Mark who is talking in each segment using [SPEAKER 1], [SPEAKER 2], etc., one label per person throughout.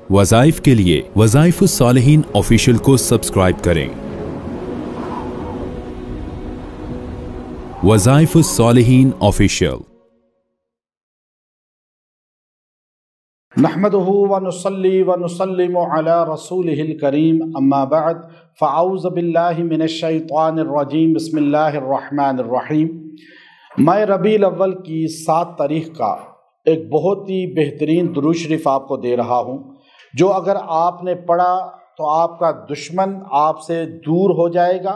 [SPEAKER 1] वज़ाइफ के लिए वज़ाइफ सालिहीन ऑफिशियल को सब्सक्राइब करें। वज़ाइफ सालिहीन ऑफिशियल।
[SPEAKER 2] नहमदुहु व नुसल्ली व नुसल्लिमु अला रसूलिहिल करीम, अम्मा बअद, फ़अऊज़ु बिल्लाहि मिनश शैतानिर रजीम, बिस्मिल्लाहिर रहमानिर रहीम। मैं रबीउल अव्वल की 7 तारीख़ का एक बहुत ही बेहतरीन दुरूद शरीफ आपको दे रहा हूँ, जो अगर आपने पढ़ा तो आपका दुश्मन आपसे दूर हो जाएगा।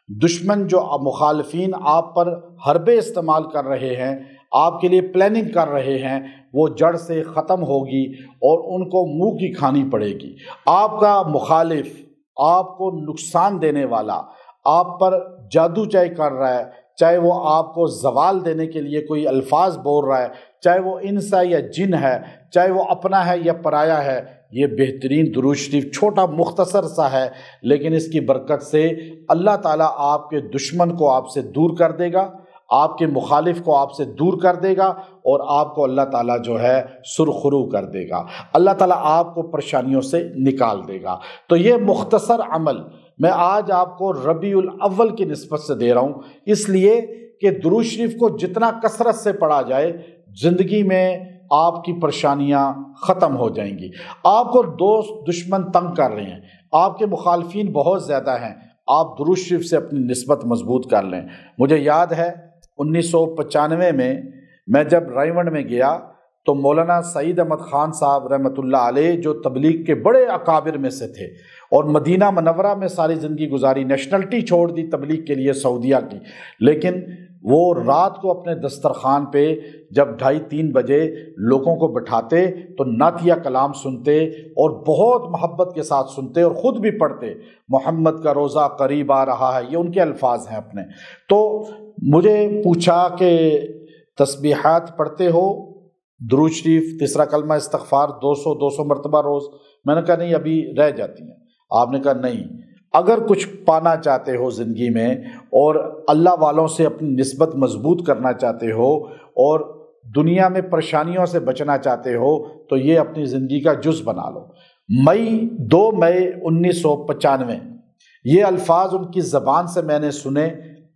[SPEAKER 2] दुश्मन जो मुखालिफिन आप पर हरबे इस्तेमाल कर रहे हैं, आपके लिए प्लानिंग कर रहे हैं, वो जड़ से ख़त्म होगी और उनको मुंह की खानी पड़ेगी। आपका मुखालिफ, आपको नुकसान देने वाला, आप पर जादू चाहे कर रहा है, चाहे वो आपको ज़वाल देने के लिए कोई अल्फाज बोल रहा है, चाहे वो इंस है या जिन है, चाहे वो अपना है या पराया है, ये बेहतरीन दुरूद शरीफ छोटा मुख्तसर सा है, लेकिन इसकी बरकत से अल्लाह ताला आपके दुश्मन को आपसे दूर कर देगा, आपके मुखालिफ को आपसे दूर कर देगा और आपको अल्लाह ताला जो है सुरखरू कर देगा। अल्लाह ताला आपको परेशानियों से निकाल देगा। तो ये मुख्तसर अमल मैं आज आपको रबीउल अव्वल की निस्बत से दे रहा हूँ, इसलिए कि दुरूद शरीफ को जितना कसरत से पढ़ा जाए, ज़िंदगी में आपकी परेशानियाँ ख़त्म हो जाएंगी। आपको दोस्त दुश्मन तंग कर रहे हैं, आपके मुखालफिन बहुत ज़्यादा हैं, आप दुरूद शरीफ से अपनी निस्बत मजबूत कर लें। मुझे याद है 1995 में मैं जब रायवंड में गया तो मौलाना सईद अहमद ख़ान साहब रहमतुल्लाह अलैह, जो तबलीग के बड़े अकाबिर में से थे और मदीना मनव्वरा में सारी ज़िंदगी गुजारी, नेशनलिटी छोड़ दी तबलीग के लिए सऊदिया की, लेकिन वो रात को अपने दस्तरखान पे जब 2:30-3 बजे लोगों को बिठाते तो नातिया कलाम सुनते और बहुत मोहब्बत के साथ सुनते और ख़ुद भी पढ़ते, मोहम्मद का रोज़ा करीब आ रहा है, ये उनके अल्फाज हैं अपने। तो मुझे पूछा कि तस्बीहात पढ़ते हो, दुरूद शरीफ, तीसरा कलमा इस्तग़फ़ार 200 मरतबा रोज़? मैंने कहा नहीं, अभी रह जाती हैं। आपने कहा नहीं, अगर कुछ पाना चाहते हो ज़िंदगी में और अल्लाह वालों से अपनी निस्बत मजबूत करना चाहते हो और दुनिया में परेशानियों से बचना चाहते हो, तो ये अपनी ज़िंदगी का जुज़ बना लो। 2 मई 1995 ये अल्फाज उनकी ज़बान से मैंने सुने।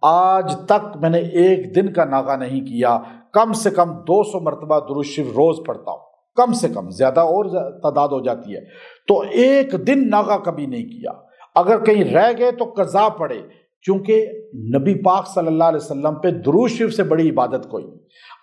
[SPEAKER 2] आज तक मैंने एक दिन का नागा नहीं किया, कम से कम 200 मरतबा दुरूद शरीफ रोज़ पढ़ता हूँ, कम से कम, ज़्यादा और तादाद हो जाती है, तो एक दिन नागा कभी नहीं किया। अगर कहीं रह गए तो कज़ा पड़े, क्योंकि नबी पाक सल्लल्लाहु अलैहि वसल्लम पे दुरूद शरीफ से बड़ी इबादत कोई नहीं।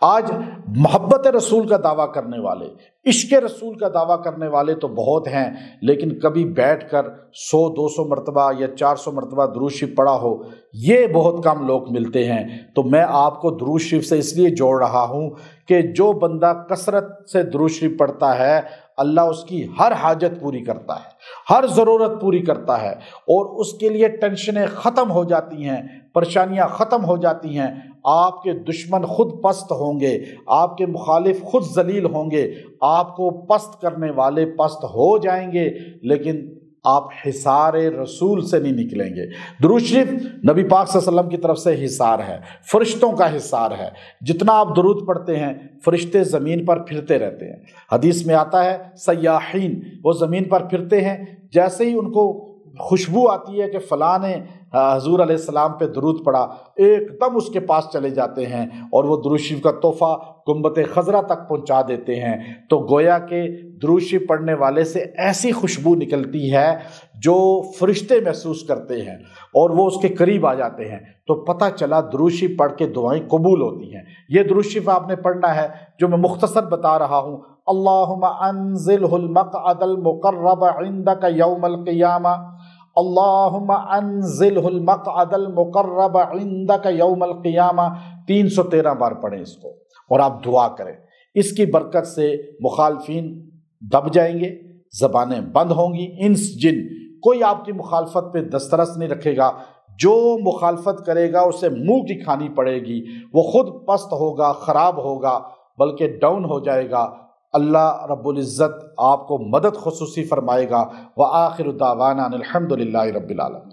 [SPEAKER 2] आज मोहब्बत रसूल का दावा करने वाले, इश्क रसूल का दावा करने वाले तो बहुत हैं, लेकिन कभी बैठकर 100-200 मरतबा या 400 मरतबा दुरूद शरीफ पढ़ा हो, ये बहुत कम लोग मिलते हैं। तो मैं आपको दुरूद शरीफ से इसलिए जोड़ रहा हूँ कि जो बंदा कसरत से दुरूद शरीफ पढ़ता है, अल्लाह उसकी हर हाजत पूरी करता है, हर ज़रूरत पूरी करता है और उसके लिए टेंशनें ख़त्म हो जाती हैं, परेशानियां ख़त्म हो जाती हैं। आपके दुश्मन खुद पस्त होंगे, आपके मुखालिफ खुद जलील होंगे, आपको पस्त करने वाले पस्त हो जाएंगे, लेकिन आप हिसार रसूल से नहीं निकलेंगे। दुरूद शरीफ नबी पाक सल्लल्लाहु अलैहि वसल्लम की तरफ से हिसार है, फरिश्तों का हिसार है। जितना आप दुरूद पढ़ते हैं, फरिश्ते ज़मीन पर फिरते रहते हैं। हदीस में आता है सयाहीन, वो ज़मीन पर फिरते हैं, जैसे ही उनको खुशबू आती है कि फ़लाँ ने हज़ूर अलैहिस्सलाम पे दुरूद पढ़ा, एकदम उसके पास चले जाते हैं और वो दुरूद शरीफ का तोहफ़ा गुंबद खज़रा तक पहुंचा देते हैं। तो गोया के दुरूद शरीफ पढ़ने वाले से ऐसी खुशबू निकलती है जो फरिश्ते महसूस करते हैं और वो उसके करीब आ जाते हैं। तो पता चला दुरूद शरीफ पढ़ के दुआएं कबूल होती हैं। ये दुरूद शरीफ आपने पढ़ना है जो मैं मुख्तसर बता रहा हूँ। अल्लाहुम्मा अंज़िलहुल मक़अदल मुक़र्रब इंदका यौमल क़ियामा, अल्लाहुम्मा अंज़िलहुल मक़अदल मुक़र्रब इंदका यौमल क़ियामा। 313 बार पढ़ें इसको और आप दुआ करें। इसकी बरकत से मुखालफिन दब जाएंगे, ज़बानें बंद होंगी, इंस जिन कोई आपकी मुखालफत पे दस्तरस नहीं रखेगा। जो मुखालफत करेगा उसे मुंह की खानी पड़ेगी, वो खुद पस्त होगा, ख़राब होगा, बल्कि डाउन हो जाएगा। अल्लाह रब्बुल इज़्ज़त आपको मदद खुसूसी फरमाएगा। व आखिरु दावाना अनिल हम्दुलिल्लाहि रब्बिल आलमीन।